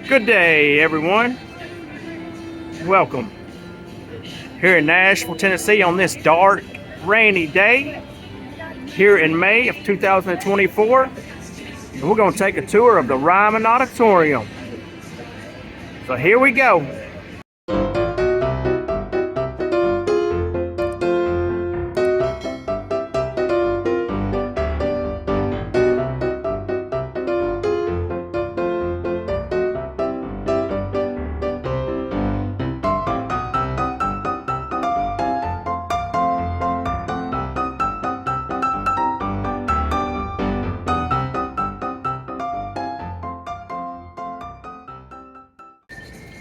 Good day, everyone. Welcome here in Nashville, Tennessee on this dark, rainy day here in May of 2024. And we're going to take a tour of the Ryman Auditorium. So here we go.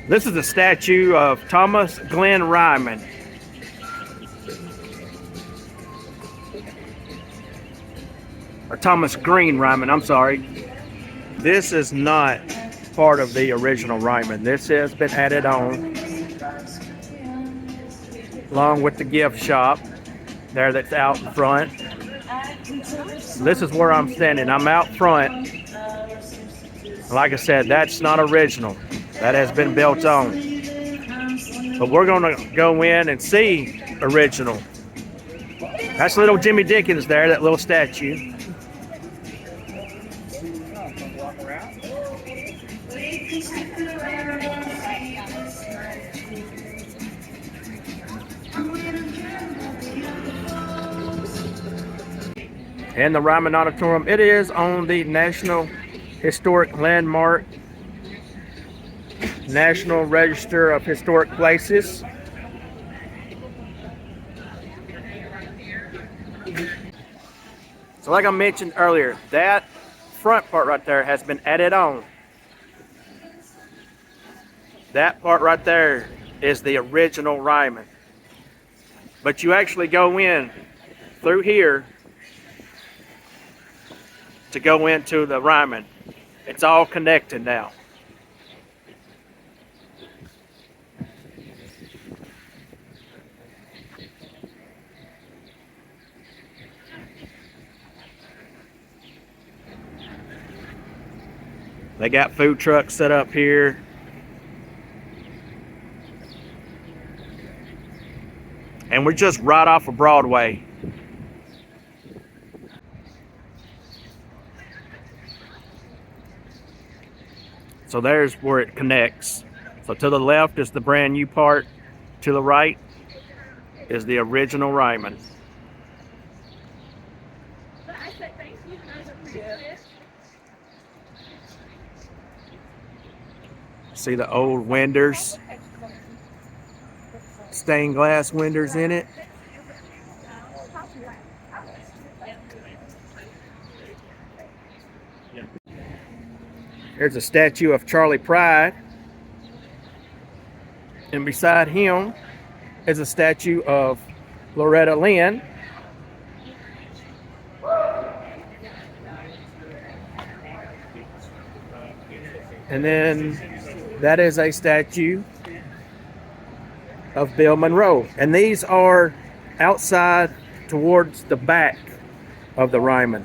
This is a statue of Thomas Glenn Ryman. Or Thomas Green Ryman, I'm sorry. This is not part of the original Ryman. This has been added on along with the gift shop there that's out in front. This is where I'm standing. I'm out front. Like I said, that's not original. That has been built on. But we're going to go in and see original. That's little Jimmy Dickens there, that little statue. And the Ryman Auditorium, it is on the National Historic Landmark, National Register of Historic Places. So like I mentioned earlier, that front part right there has been added on. That part right there is the original Ryman. But you actually go in through here to go into the Ryman. It's all connected now. They got food trucks set up here. And we're just right off of Broadway. So there's where it connects. So to the left is the brand new part. To the right is the original Ryman. See the old windows, stained glass windows in it. Here's a statue of Charlie Pride, and beside him is a statue of Loretta Lynn. And then that is a statue of Bill Monroe. And these are outside towards the back of the Ryman.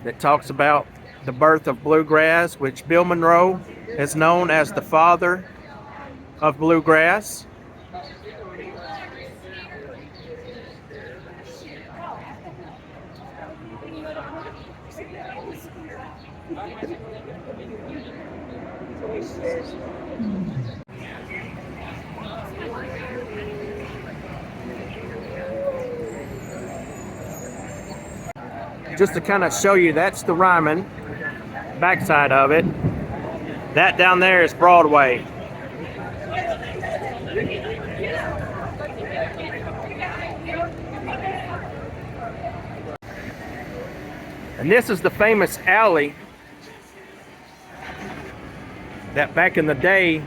It talks about the birth of bluegrass, which Bill Monroe is known as the father of bluegrass. Just to kind of show you, that's the Ryman, backside of it. That down there is Broadway. And this is the famous alley that back in the day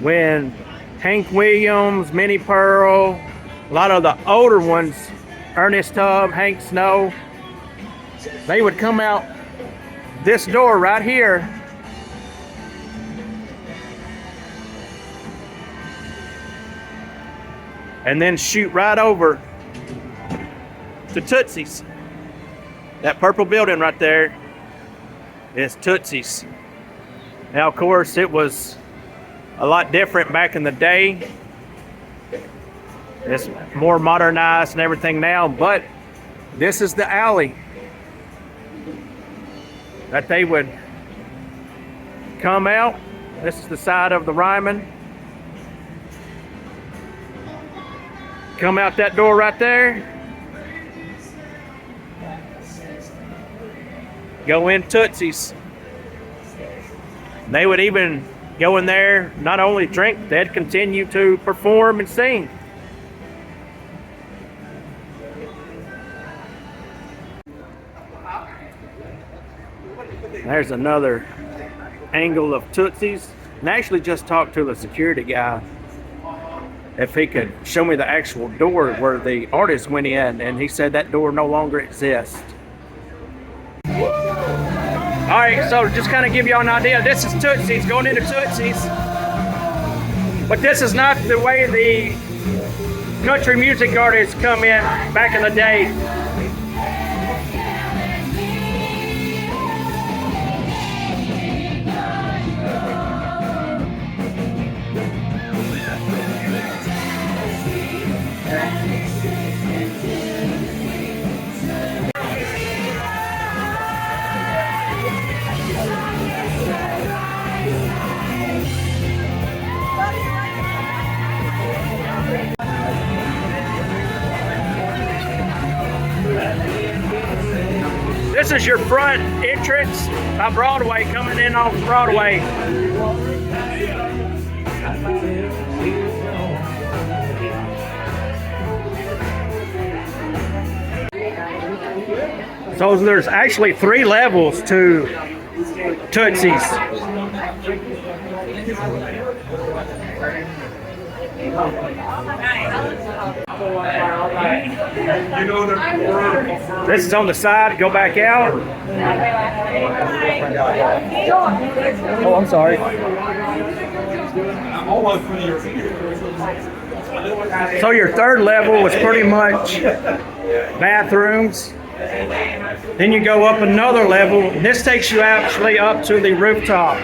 when Hank Williams, Minnie Pearl, a lot of the older ones, Ernest Tubb, Hank Snow, they would come out this door right here and then shoot right over to Tootsies. That purple building right there is Tootsies. Now, of course, it was a lot different back in the day. It's more modernized and everything now, but this is the alley that they would come out. This is the side of the Ryman. Come out that door right there. Go in Tootsies. They would even go in there, not only drink, they'd continue to perform and sing. There's another angle of Tootsies. And I actually just talked to the security guy if he could show me the actual door where the artist went in, and he said that door no longer exists. All right, so just kind of give y'all an idea, this is Tootsies, going into Tootsies. But this is not the way the country music artists come in back in the day. This is your front entrance on Broadway, coming in off Broadway. So there's actually 3 levels to Tootsies. This is on the side. Go back out. Oh, I'm sorry. So your third level was pretty much bathrooms. Then you go up another level. This takes you actually up to the rooftop.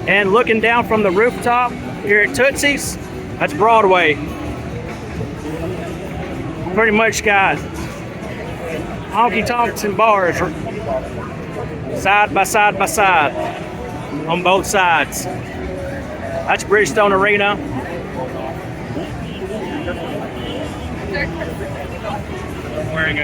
And looking down from the rooftop here at Tootsies, that's Broadway. Pretty much got honky tonks and bars side by side by side on both sides. That's Bridgestone Arena. I'm wearing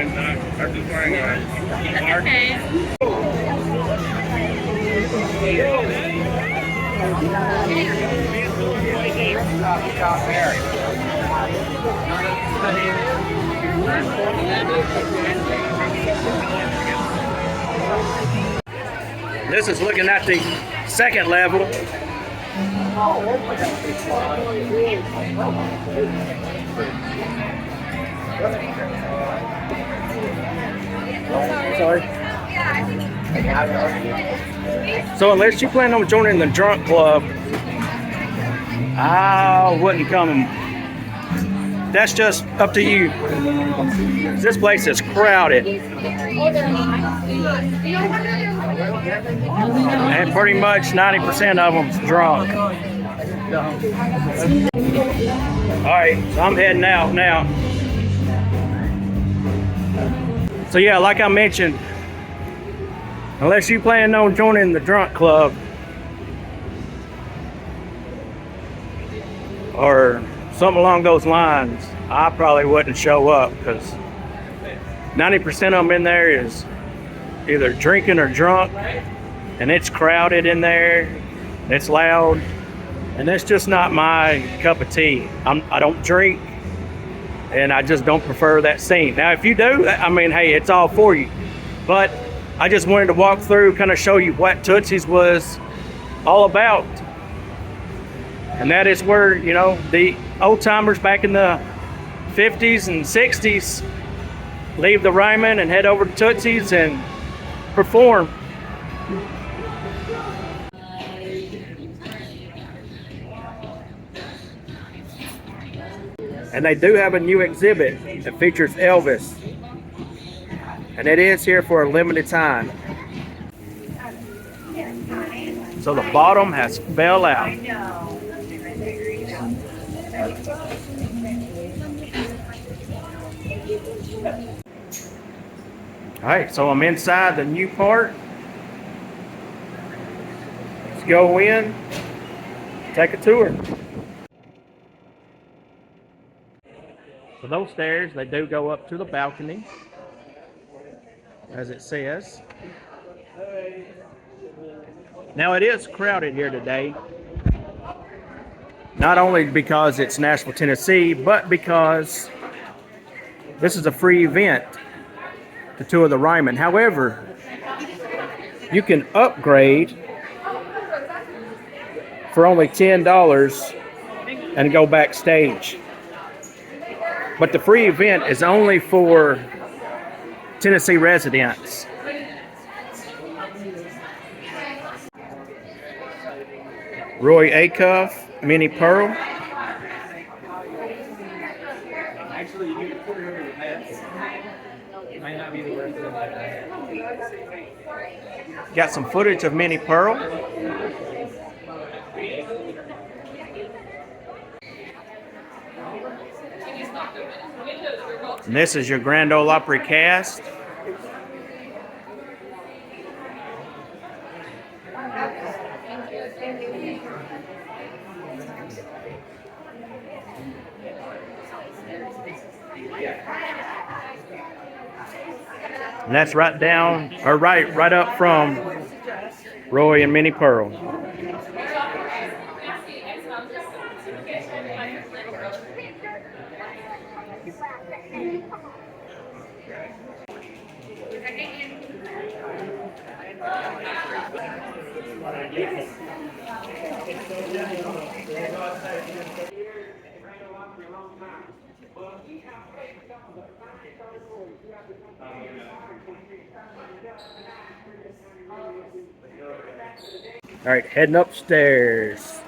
This is looking at the second level. Sorry. So unless you plan on joining the drunk club, I wouldn't come. That's just up to you. This place is crowded. And pretty much 90% of them's drunk. Alright, so I'm heading out now. So yeah, like I mentioned, unless you plan on joining the drunk club, or something along those lines, I probably wouldn't show up, because 90% of them in there is either drinking or drunk, and it's crowded in there, it's loud, and it's just not my cup of tea. I don't drink, and I just don't prefer that scene. Now, if you do, I mean, hey, it's all for you. But I just wanted to walk through, kind of show you what Tootsies was all about. And that is where, you know, the old timers back in the 50s and 60s leave the Ryman and head over to Tootsies and perform. And they do have a new exhibit that features Elvis. And it is here for a limited time. So the bottom has fell out. Alright, so I'm inside the new part. Let's go in, take a tour. So those stairs, they do go up to the balcony, as it says. Now it is crowded here today, not only because it's Nashville, Tennessee, but because this is a free event to tour the Ryman. However, you can upgrade for only $10 and go backstage. But the free event is only for Tennessee residents. Roy Acuff, Minnie Pearl. Got some footage of Minnie Pearl. And this is your Grand Ole Opry cast. And that's right down, or right up from Roy and Minnie Pearl. All right, heading upstairs.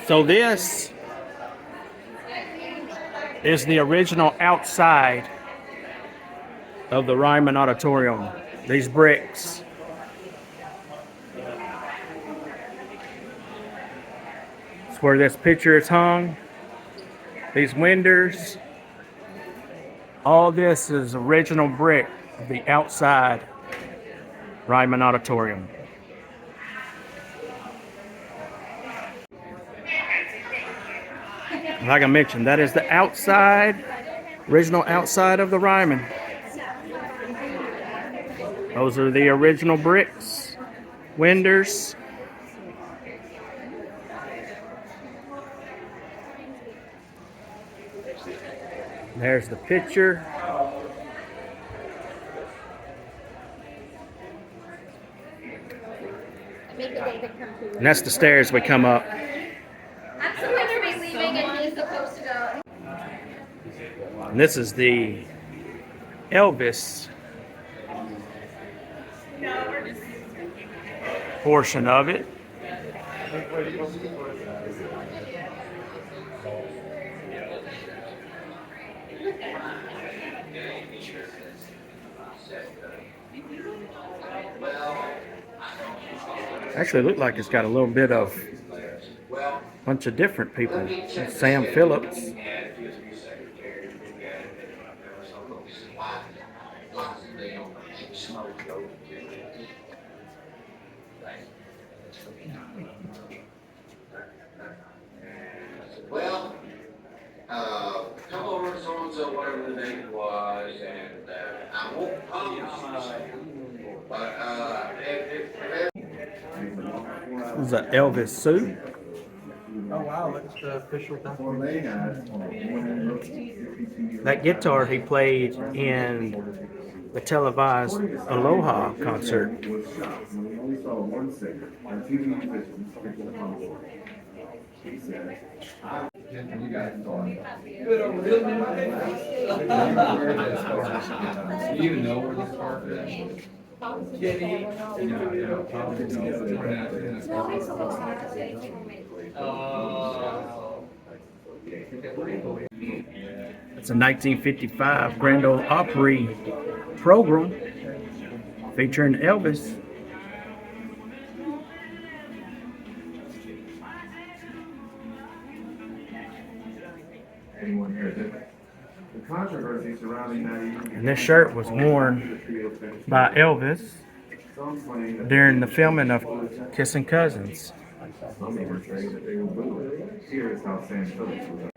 So this is the original outside of the Ryman Auditorium. These bricks. It's where this picture is hung. These windows. All this is original brick of the outside Ryman Auditorium. Like I mentioned, that is the outside, original outside of the Ryman. Those are the original bricks, windows. There's the picture. And that's the stairs we come up. And this is the Elvis portion of it. Actually, it looked like it's got a little bit of Bunch of different people. Sam Phillips. Well, come over so and so, whatever the date was, and I won't promise you, but This is an Elvis suit. Oh wow, that's the official document. That guitar he played in the televised Aloha concert. Do you even know where this park is? It's a 1955 Grand Ole Opry program featuring Elvis. Anyone here different? The controversy surrounding that evening. And this shirt was worn by Elvis during the filming of Kissing Cousins. Some were saying that they were booing. Here is how Sam Phillips was.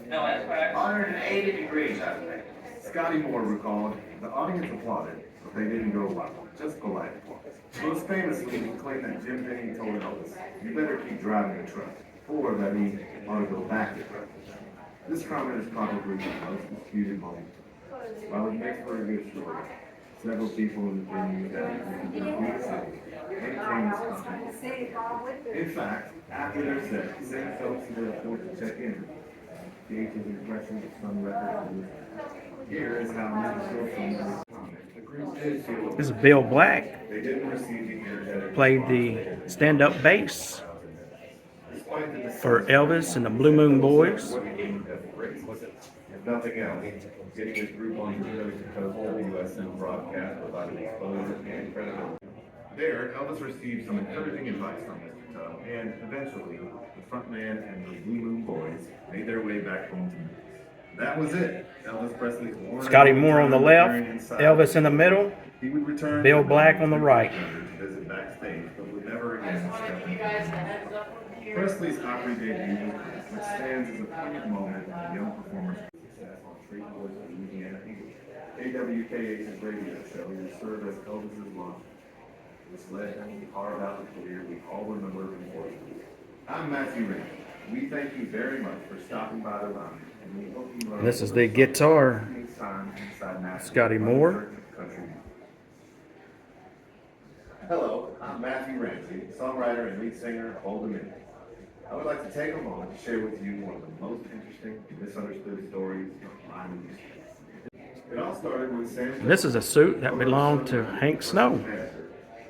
no, that's right. 180 degrees, I think. Scotty Moore recalled, the audience applauded, but they didn't go wild, just polite applause. Most famously, he claimed that Jim Denny told Elvis, "You better keep driving the truck," or that he ought to go back to truck. This comment is probably the most disputed moment. While it makes for a good story, several people in the venue that maintain this comment. In fact, after their set, Sam Phillips were forced to check in. Gauge his impressions of some record. Here is how Mr. Phillips commented. The group did feel This is Bill Black. they didn't receive the energetic Played the stand-up bass despite the for Elvis and the Blue Moon Boys. If nothing else, getting this group on the coast to coast WSM broadcast provided exposure and credibility. There, Elvis received some encouraging advice from Mr. Tubb, and eventually, the frontman and the Blue Moon Boys made their way back home to Memphis. That was it. Elvis Presley's one Scotty Moore on the left, inside. Elvis in the middle, He would return Bill to Black on the right. to visit backstage, but would never again step in. Presley's Opry debut, which stands as a poignant moment in the young performer's success on Street Boys of Louisiana Eagles, AWKH's radio show, which served as Elvis's launch, which led him to carve out the career we all remember him for. I'm Matthew Ray. We thank you very much for stopping by the lounge, and we hope you learn. This is the guitar. Time inside Nashville. Scotty Moore. Country. Hello, I'm Matthew Ramsey, songwriter and lead singer of Old Dominion. I would like to take a moment to share with you one of the most interesting and misunderstood stories of Ryman history. It all started when Sam. This is a suit that belonged to Hank Snow.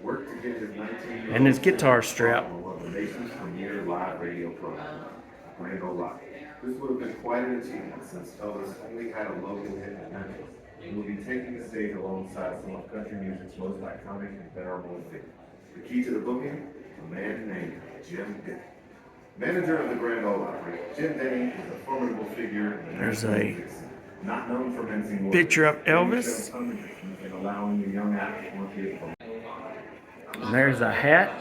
Worked to get his 19-year-old And his guitar strap. on one of the nation's premier live radio programs, Grand Ole Opry. This would have been quite an achievement since Elvis only had a local hit in Memphis. He will be taking the stage alongside some of country music's most iconic and venerable figures. The key to the booking, a man named Jim Denny. Manager of the Grand Ole Opry, Jim Denny is a formidable figure. There's a not known for mincing words. picture of Elvis. And allowing the young act to work his. And there's a hat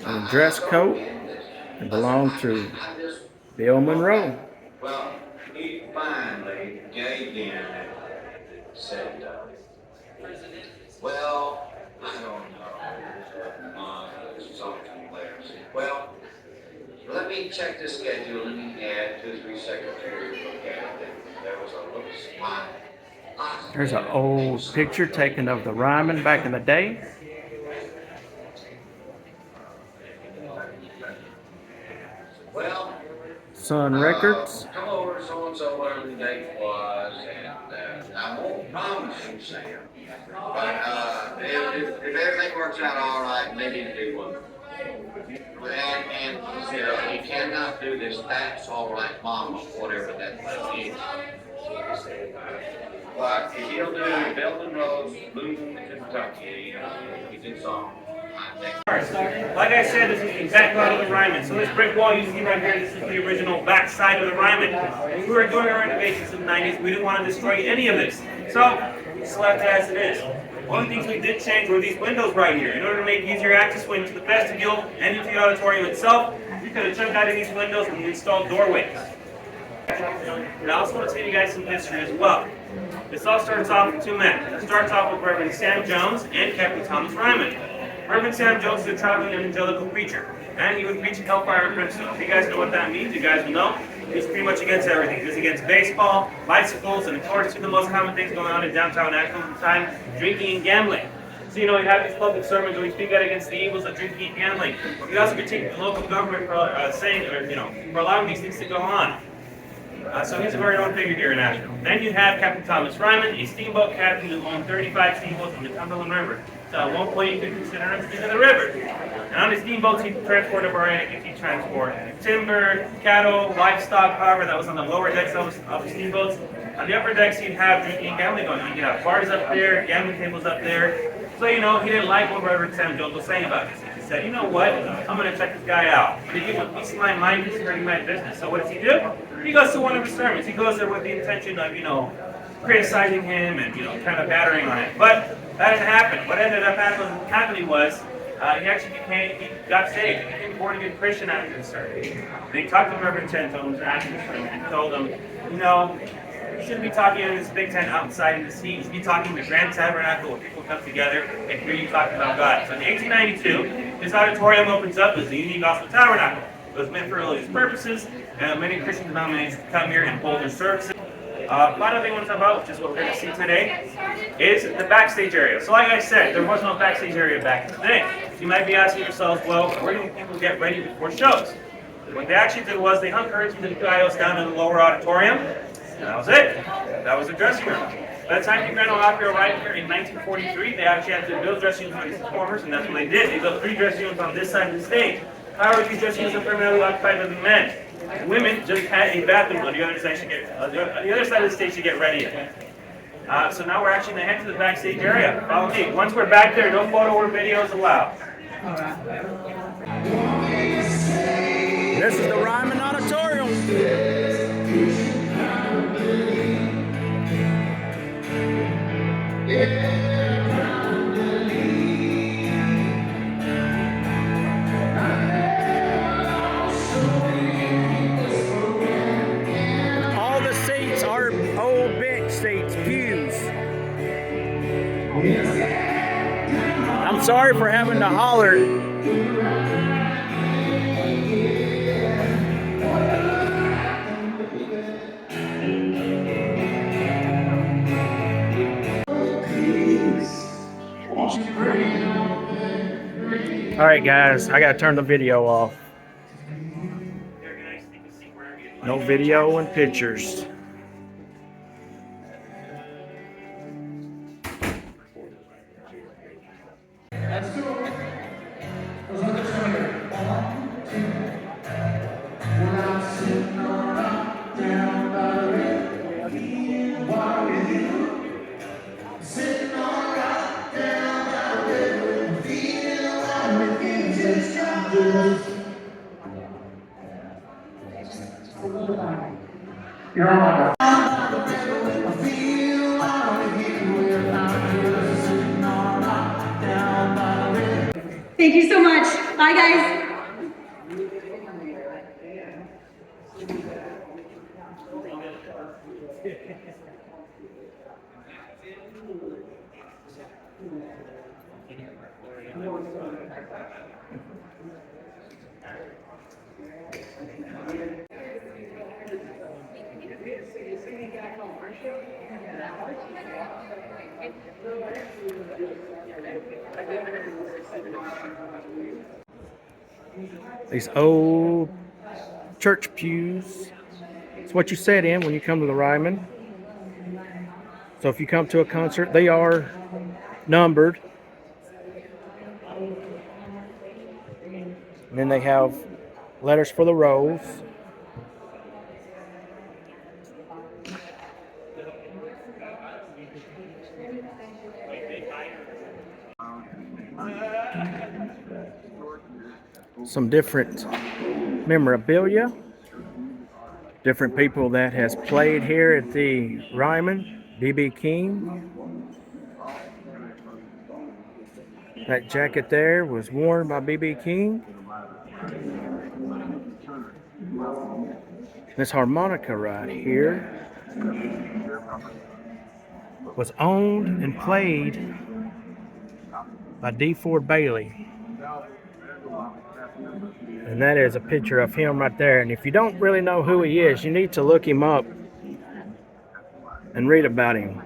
and a dress coat. It belonged to Bill Monroe. Well, he finally gave in and said, well, I don't know. Let's talk to him later. Well, let me check the schedule and add 2 or 3 secretaries look at it. There was a little smile. There's an old picture taken of the Ryman back in the day. Well, Sun Records. come over so and so, whatever the date was, and I won't promise you, Sam. But if everything works out all right, maybe you do one. And you know, you cannot do this. That's all right, Mama, whatever that is. But he'll do Belton Rose, Boom, Kentucky, he's in song. Like I said, this is the exact lot of the Ryman. So this brick wall you see right here, this is the original back side of the Ryman. When we were doing our renovations in the 90s, we didn't want to destroy any of this. So we just left it as it is. One of the things we did change were these windows right here. In order to make easier access into the vestibule and into the auditorium itself, we could have jumped out of these windows and installed doorways. And I also want to tell you guys some history as well. This all starts off with two men. It starts off with Reverend Sam Jones and Captain Thomas Ryman. Reverend Sam Jones is a traveling evangelical preacher, and he would preach hellfire and brimstone. If you guys know what that means, you guys will know. He's pretty much against everything. He's against baseball, bicycles, and of course, two of the most common things going on in downtown Nashville at the time, drinking and gambling. So, you know, he'd have these public sermons where he'd speak out against the evils of drinking and gambling. He'd also critique the local government for for allowing these things to go on. So he's a very known figure here in Nashville. Then you have Captain Thomas Ryman, a steamboat captain who owned 35 steamboats on the Cumberland River. So at one point you could consider him king of the river. And on his steamboats he transported a variety of things. He transported timber, cattle, livestock, however, that was on the lower decks of the steamboats. On the upper decks you'd have drinking and gambling going on. You'd have bars up there, gambling tables up there. So, you know, he didn't like what Reverend Sam Jones was saying about this. He said, you know what, I'm going to check this guy out. But he went, peace of my mind, he's hurting my business. So what does he do? He goes to one of his sermons. He goes there with the intention of, you know, criticizing him and, you know, kind of battering on it. But that didn't happen. What ended up happening was he got saved. He became a born-again Christian after the sermon. And he talked to Reverend Sam Jones after the sermon and told him, you know, you shouldn't be talking in this big tent outside in the sea. You should be talking in the Grand Tabernacle where people come together and hear you talking about God. So in 1892, this auditorium opens up as the Union Gospel Tabernacle. It was meant for religious purposes, and many Christian denominations come here and hold their services. Final thing I want to talk about, which is what we're going to see today, is the backstage area. So like I said, there was no backstage area back in the day. You might be asking yourselves, well, where do people get ready before shows? What they actually did was they hung curtains and aisles down in the lower auditorium. And that was it. That was the dressing room. By the time the Grand Ole Opry arrived here in 1943, they actually had to build dressing rooms for these performers, and that's what they did. They built 3 dressing rooms on this side of the stage. However, these dressing rooms are primarily occupied by the men. Women just had a bathroom on the other side of the stage to get ready in. So now we're actually going to head to the backstage area. Follow me. Once we're back there, no photo or videos allowed. This is the Ryman Auditorium. All the seats are old bench seats, pews. I'm sorry for having to holler. All right, guys, I gotta turn the video off. No video and pictures. Thank you so much. Bye, guys. These old church pews. It's what you sit in when you come to the Ryman. So if you come to a concert, they are numbered. And then they have letters for the rows. some different memorabilia. Different people that has played here at the Ryman. B.B. King. That jacket there was worn by B.B. King. This harmonica right here was owned and played by D. Ford Bailey. And that is a picture of him right there. And if you don't really know who he is, you need to look him up and read about him.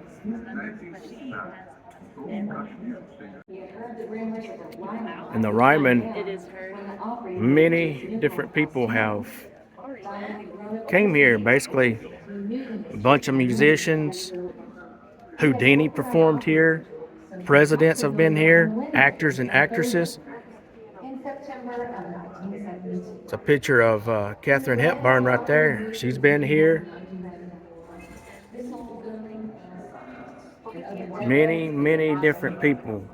In the Ryman, many different people have came here. Basically, a bunch of musicians. Houdini performed here. Presidents have been here. Actors and actresses. It's a picture of Katharine Hepburn right there. She's been here. Many, many different people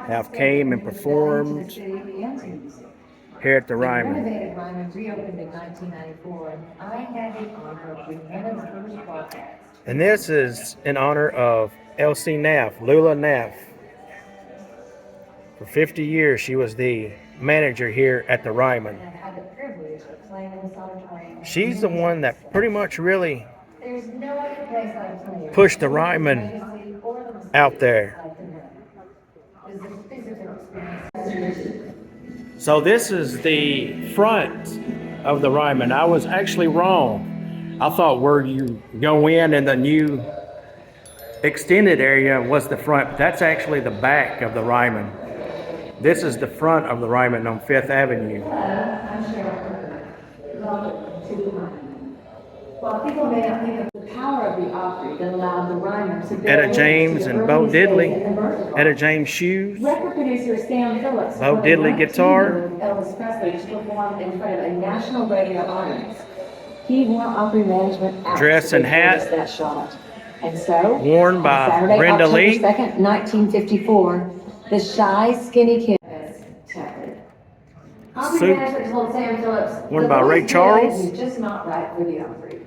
have came and performed here at the Ryman. And this is in honor of Elsie Neff, Lula Neff. For 50 years, she was the manager here at the Ryman. She's the one that pretty much really pushed the Ryman out there. So this is the front of the Ryman. I was actually wrong. I thought where you go in and the new extended area was the front. That's actually the back of the Ryman. This is the front of the Ryman on 5th Avenue. While people may not think of the power of the Opry that allowed the Ryman to build Etta James to and the Bo early days Diddley. in Vertical. Etta James shoes. Record producer Stan Phillips Bo Diddley guitar. Elvis Presley to perform in front of a national radio audience. He wore Opry management out Dress and to hat. record that shot. And so, Worn by on Saturday, Brenda October Lee. 2nd, 1954, the shy, skinny kid is tepid. Opry Suit. management told Sam Phillips, Worn "The by Ray voice Charles. is just not right for the Opry."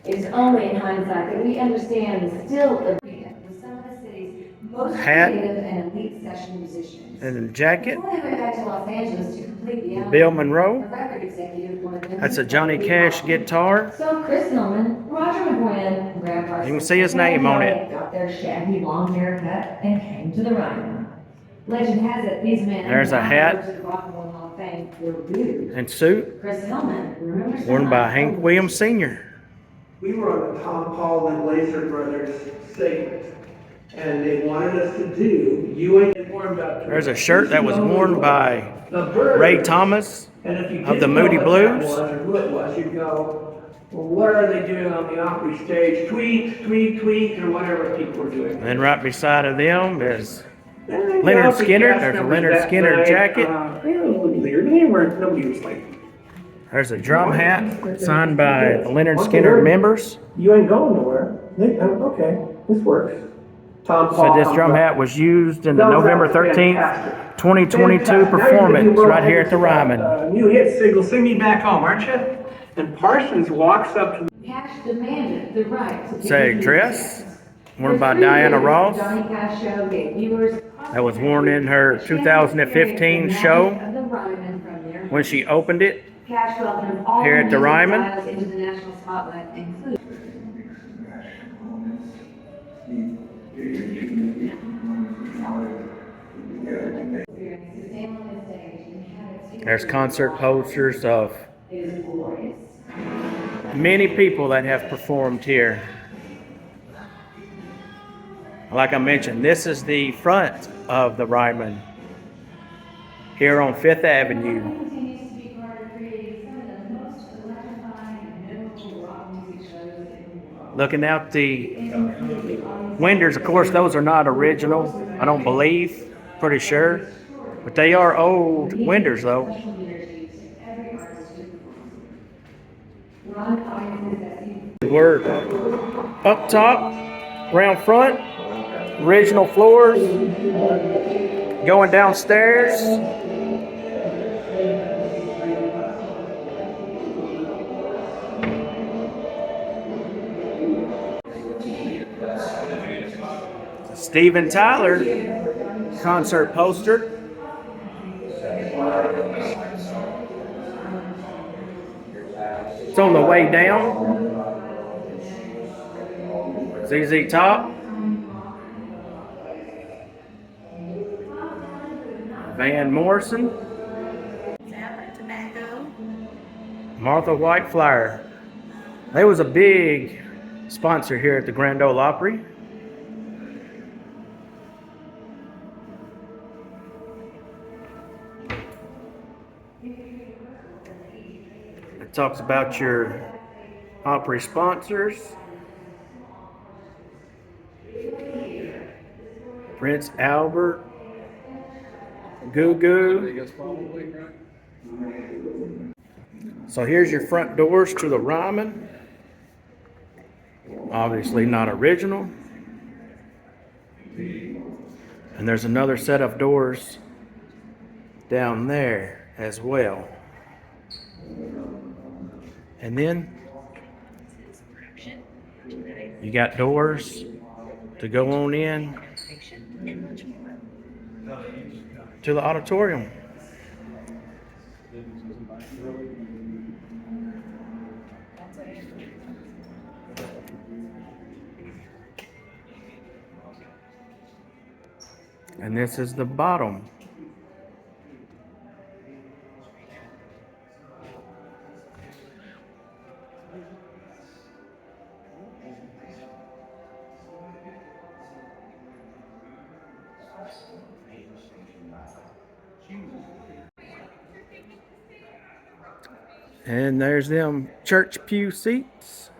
It is only in hindsight that we understand the still of with some of the city's most Hat. creative and elite session musicians. And a jacket. Before they went back to Los Angeles to complete the album, Bill Monroe. the record executive wanted them That's to a Johnny complete Cash the album. guitar. So Chris Tillman, Roger McGuinn, Graham Parsons, You can see his name on it. got their shaggy blonde haircut and came to the Ryman. Legend has it these men. There's a hat. to the Rock and Roll Hall of Fame were dudes. And suit. Chris Tillman, remember Worn by someone- Hank Williams Sr. We were on the Tom Paul and Glaser Brothers segment, and they wanted us to do, you ain't informed about. There's a shirt that was worn by The Birds. Ray Thomas And if you of the didn't know Moody what Blues. that was or who it was, you'd go, well, what are they doing on the Opry stage? Tweet, tweet, tweet, or whatever people were doing. And then right beside of them is And then the Leonard Opry Skinner. cast There's a members Leonard that Skinner night, jacket. Nobody was like, There's a drum hat signed by the Leonard Skinner members. you ain't going nowhere. Okay, this works. Tom So Paul this comes drum up. hat was used in the Thumbs up, November 13th, fantastic. 2022 Fantastic. Now you're performance gonna right here at the Ryman. New hit single, Sing Me Back Home, aren't you? And Parsons walks up to Cash demanded the right to Say take dress, worn For by 3 Diana years, Ross. Johnny Cash show gave viewers That was worn in her 2015 show of the Ryman from there. when she opened it. Cash welcomed all Here at the music Ryman. styles into the national spotlight, including There's concert posters of many people that have performed here. Like I mentioned, this is the front of the Ryman here on 5th Avenue. continues to be part of creating some of the most electrifying and memorable rock music shows in the world. Looking out the windows, of course, those are not original, I don't believe, pretty sure. But they are old windows, though. We're up top, round front, original floors, going downstairs. Steven Tyler concert poster. It's on the way down. ZZ Top. Van Morrison. Martha White Flyer. They was a big sponsor here at the Grand Ole Opry. It talks about your Opry sponsors. Prince Albert, Goo Goo. So here's your front doors to the Ryman. Obviously not original. And there's another set of doors down there as well. And then you got doors to go on in to the auditorium. And this is the bottom. And there's them church pew seats.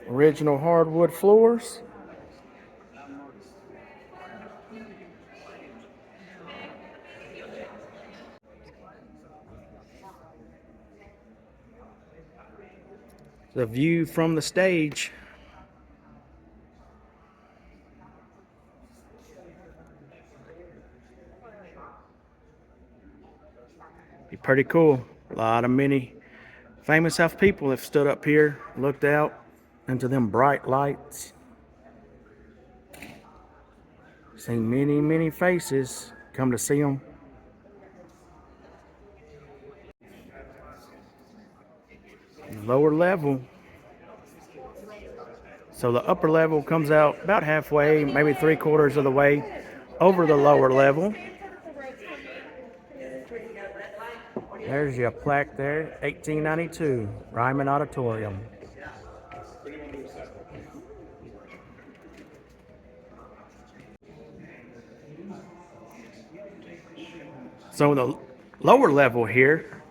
Original hardwood floors. The view from the stage. Be pretty cool. A lot of many famous people have stood up here, looked out into them bright lights. Seen many, many faces come to see them. Lower level. So the upper level comes out about halfway, maybe 3/4 of the way over the lower level. There's your plaque there, 1892, Ryman Auditorium. So the lower level here,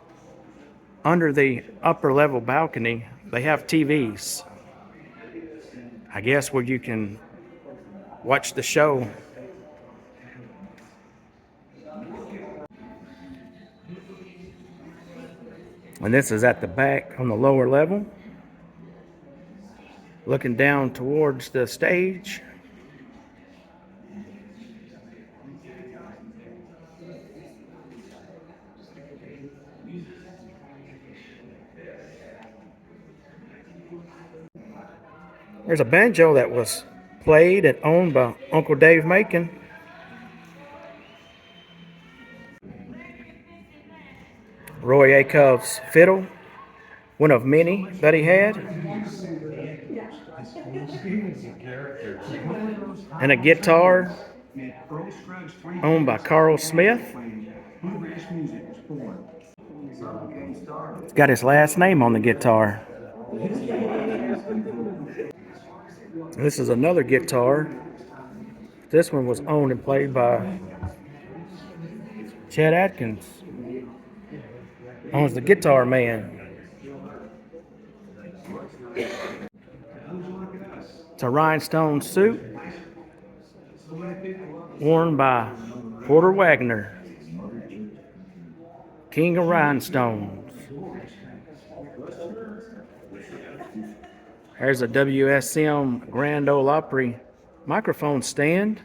under the upper level balcony, they have TVs. I guess where you can watch the show. And this is at the back on the lower level, looking down towards the stage. There's a banjo that was played and owned by Uncle Dave Macon. Roy Acuff's fiddle, one of many that he had. And a guitar owned by Carl Smith. It's got his last name on the guitar. This is another guitar. This one was owned and played by Chet Atkins. Owns the Guitar Man. It's a rhinestone suit worn by Porter Wagner, King of Rhinestones. There's a WSM Grand Ole Opry microphone stand.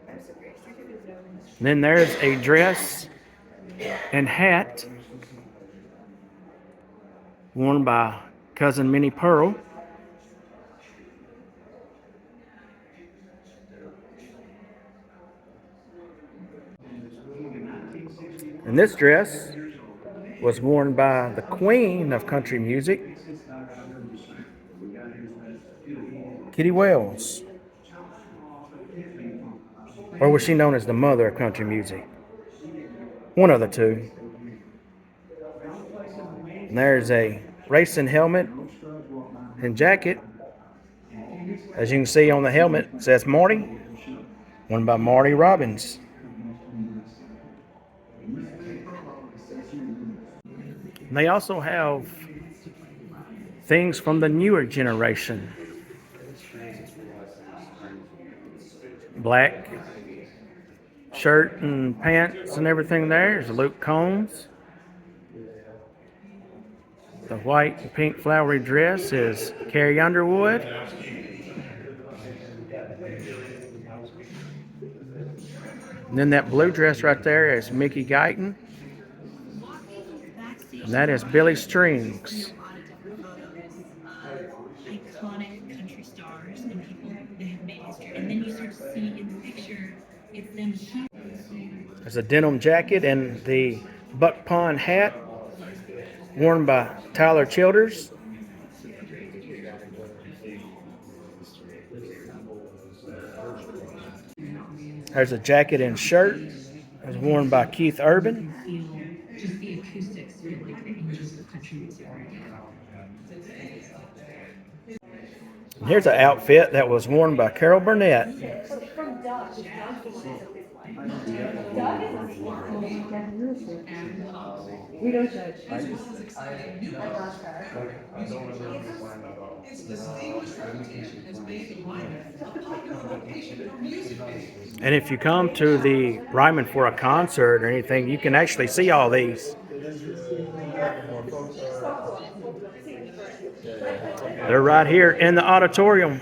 And then there's a dress and hat worn by Cousin Minnie Pearl. And this dress was worn by the queen of country music, Kitty Wells. Or was she known as the mother of country music? One of the two. And there's a racing helmet and jacket. As you can see on the helmet, it says Marty. One by Marty Robbins. And they also have things from the newer generation. Black shirt and pants and everything there. There's Luke Combs. The white and pink flowery dress is Carrie Underwood. And then that blue dress right there is Mickey Guyton. And that is Billy Strings. Iconic country stars and people that have made history. And then you start to see in the picture, it's them here. There's a denim jacket and the buck pond hat worn by Tyler Childers. There's a jacket and shirt. It was worn by Keith Urban. Just the acoustics feel like the angels of country music right now. And here's an outfit that was worn by Carol Burnett. We don't judge. And if you come to the Ryman for a concert or anything, you can actually see all these. They're right here in the auditorium.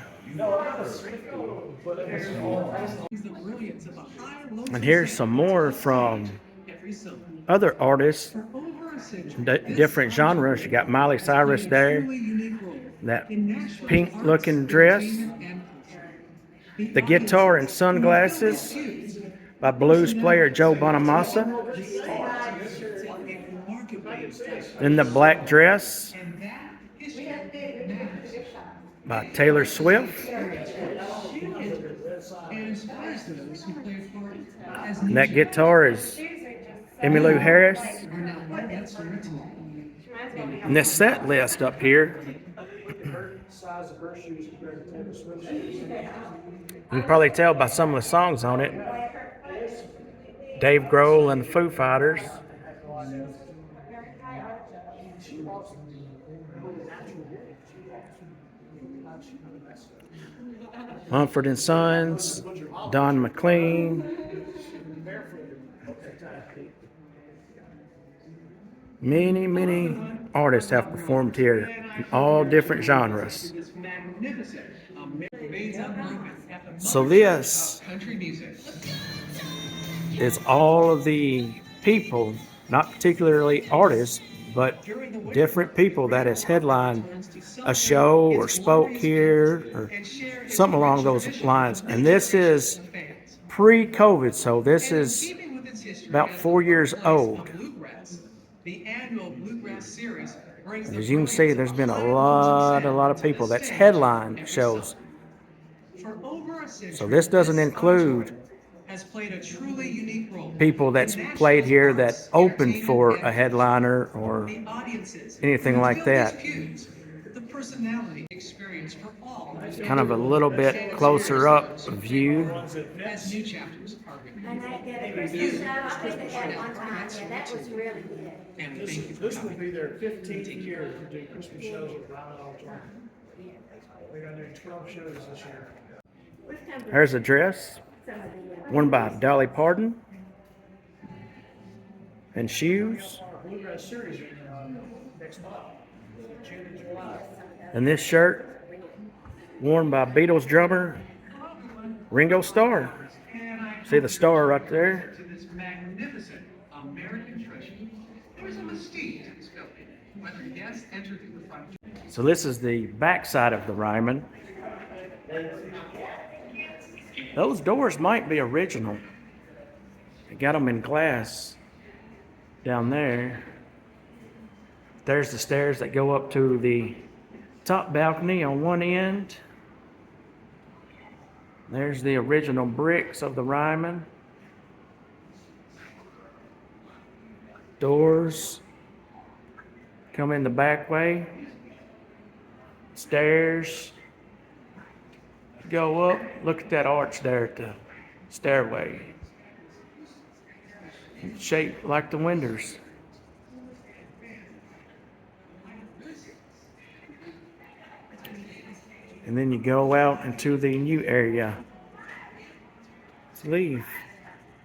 And here's some more from other artists, different genres. You got Miley Cyrus there, that pink looking dress, the guitar and sunglasses by blues player Joe Bonamassa, then the black dress by Taylor Swift, and that guitar is Emmylou Harris. And this set list up here, you can probably tell by some of the songs on it. Dave Grohl and the Foo Fighters. Mumford and Sons, Don McLean. Many artists have performed here in all different genres. So this is all of the people, not particularly artists, but different people that has headlined a show or spoke here or something along those lines. And this is pre-COVID, so this is about 4 years old. And as you can see, there's been a lot of people that's headlined shows. So this doesn't include people that's played here that opened for a headliner or anything like that. It's kind of a little bit closer up view. And I did a Christmas show, I think they had one time, yeah, that was really good. This will be their 15th year to do Christmas shows with Ryman Auditorium. They're gonna do 12 shows this year. There's a dress worn by Dolly Parton and shoes. Bluegrass series next month, June and July. And this shirt worn by Beatles drummer Ringo Starr. See the star right there? So this is the back side of the Ryman. Those doors might be original. They got them in glass. down there. There's the stairs that go up to the top balcony on one end. There's the original bricks of the Ryman. Doors come in the back way. Stairs go up. Look at that arch there at the stairway. It's shaped like the windows. And then you go out into the new area. Let's leave.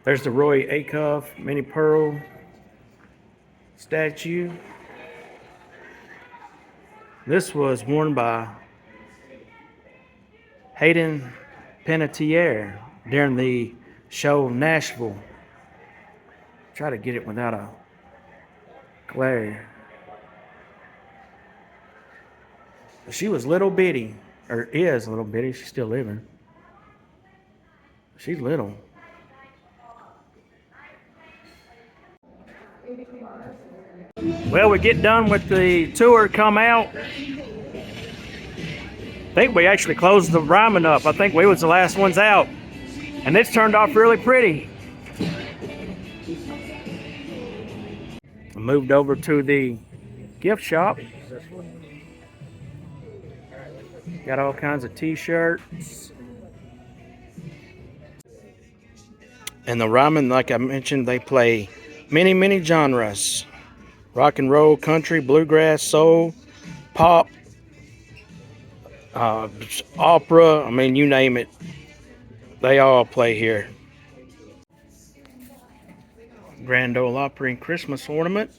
There's the Roy Acuff Minnie Pearl statue. This was worn by Hayden Panettiere during the show in Nashville. Try to get it without a glare. She was little bitty, or is little bitty. She's still living. She's little. Well, we get done with the tour, come out. I think we actually closed the Ryman up. I think we was the last ones out. And it's turned off really pretty. I moved over to the gift shop. Got all kinds of t-shirts. And the Ryman, like I mentioned, they play many genres. Rock and roll, country, bluegrass, soul, pop, opera, I mean, you name it. They all play here. Grand Ole Opry Christmas ornament.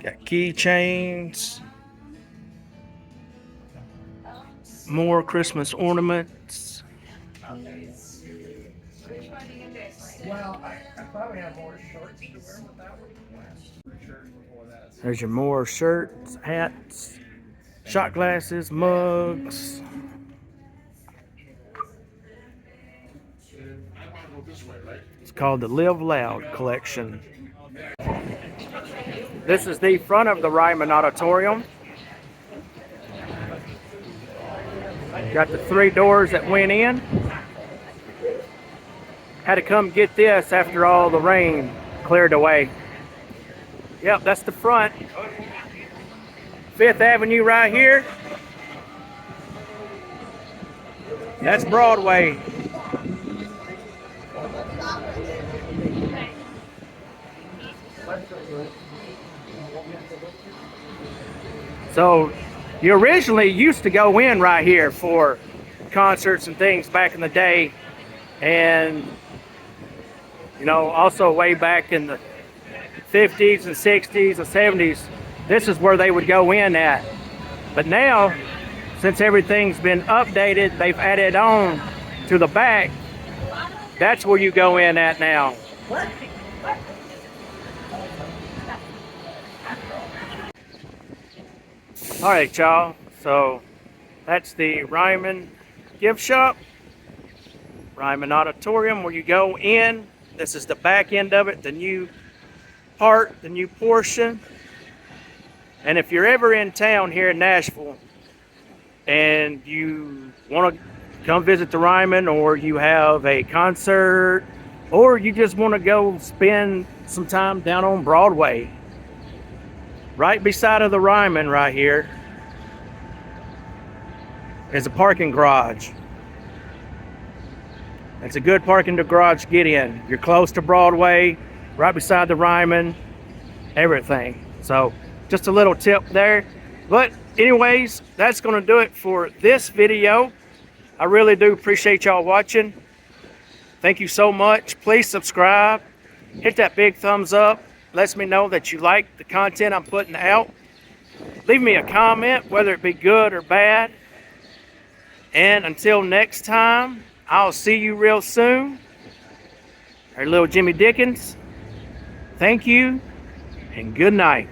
Got keychains. More Christmas ornaments. There's your more shirts, hats, shot glasses, mugs. It's called the Live Loud collection. This is the front of the Ryman Auditorium. Got the 3 doors that went in. Had to come get this after all the rain cleared away. Yep, that's the front. 5th Avenue right here. That's Broadway. So you originally used to go in right here for concerts and things back in the day. And you know, also way back in the 50s and 60s and 70s, this is where they would go in at. But now, since everything's been updated, they've added on to the back. That's where you go in at now. All right, y'all. So that's the Ryman gift shop, Ryman Auditorium, where you go in. This is the back end of it, the new part, the new portion. And if you're ever in town here in Nashville and you want to come visit the Ryman, or you have a concert, or you just want to go spend some time down on Broadway, right beside of the Ryman right here is a parking garage. It's a good parking garage to get in. You're close to Broadway, right beside the Ryman, everything. So just a little tip there. But anyways, that's going to do it for this video. I really do appreciate y'all watching. Thank you so much. Please subscribe. Hit that big thumbs up. Lets me know that you like the content I'm putting out. Leave me a comment, whether it be good or bad. And until next time, I'll see you real soon. Our little Jimmy Dickens. Thank you and good night.